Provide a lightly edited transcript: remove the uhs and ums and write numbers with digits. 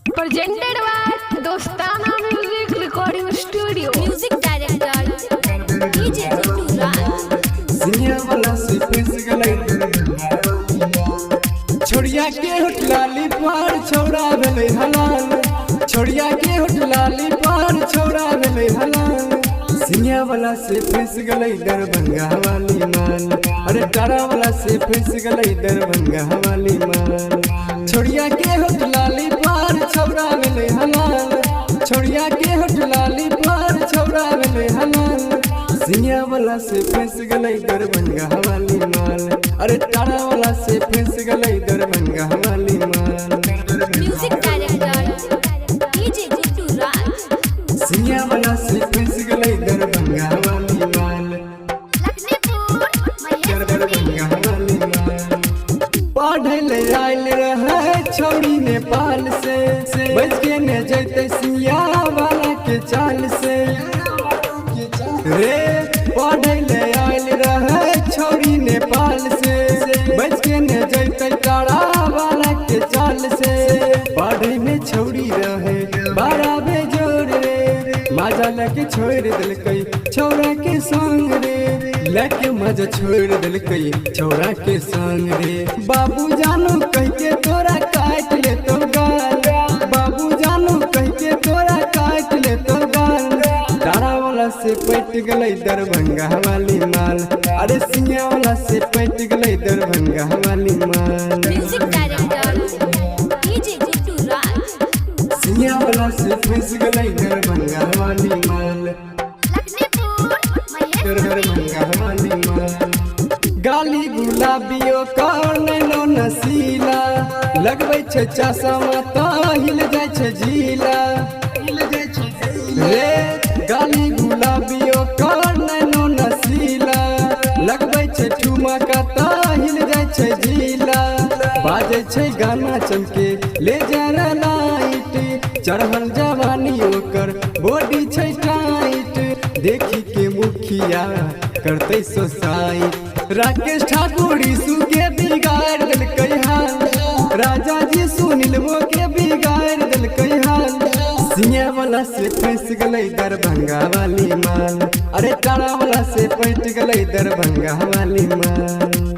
Presented by Dostana Music Recording Studio. Music director DJ Jittu Raj. सिनिया वाला से फंस गई छोड़िया के होटलाली पार छोड़ा भेले हलाल छोड़िया के होटलाली पार छोड़ा भेले हलाल सिनिया वाला से फंस गई दरभंगा वाली माल अरे तारा वाला से फंस गई दरभंगा वाली माल छोड़िया के होटलाली पार छोड़ा भेले हलाल छोड़िया के होटलाली पार छोड़ा भेले हलाल सिनिया वाला से फंस गई दरभंगा वाली माल अरे तारा वाला से फंस गई दरभंगा वाली माल Music director DJ Jittu Raj. सिनिया वाला से फंस गई दरभंगा वाली माल दरभंगा वाली माल पढ़े ले आयल रहे छोड़ी नेपाल से बच के न जैते सिनिया वाला के चाल से रे पढ़े ले आयल रहे छोड़ी नेपाल से बच के न जैते तारा वाला के चाल से पढ़े में छोड़ी रहे 12 बेजोर रे मजा लगे छोड़ दिलकई छोरा के संग रे लगे मजा छोड़ दिलकई छोरा के संग रे बाबू जानो कह के तोरा काट ले तो गाल बाबू जानो कह के तोरा काट ले तो गाल तारा वाला से पट गई दरभंगा वाली माल अरे सिंगिया वाला से पट गई दरभंगा वाली माल Music director DJ Jittu Raj. सिंगिया वाला से फंस गई दरभंगा वाली माल दरभंगा वाली माल गाली गुलाबियो कर नैनो नसीला लगबै छै चश्मा ता हिल जाय छै झीला रे गाली गुलाबियो कर नैनो नसीला लगबै छै ठुमका ता हिल जाय छै झीला बाजै छै गाना चमके ले जरा लाइट चढ़ल जवानी ओकर बॉडी छै टाइट देखी के मुखिया करते सोसाइट राकेश ठाकुर ईसु के बिगाड़ दिलकै हाल राजा जी सुनील वो के बिगाड़ दिलकै हाल सिंगिया वाला से फंस गई दरभंगा वाली माल अरे तारा वाला से पट गई दरभंगा वाली माल।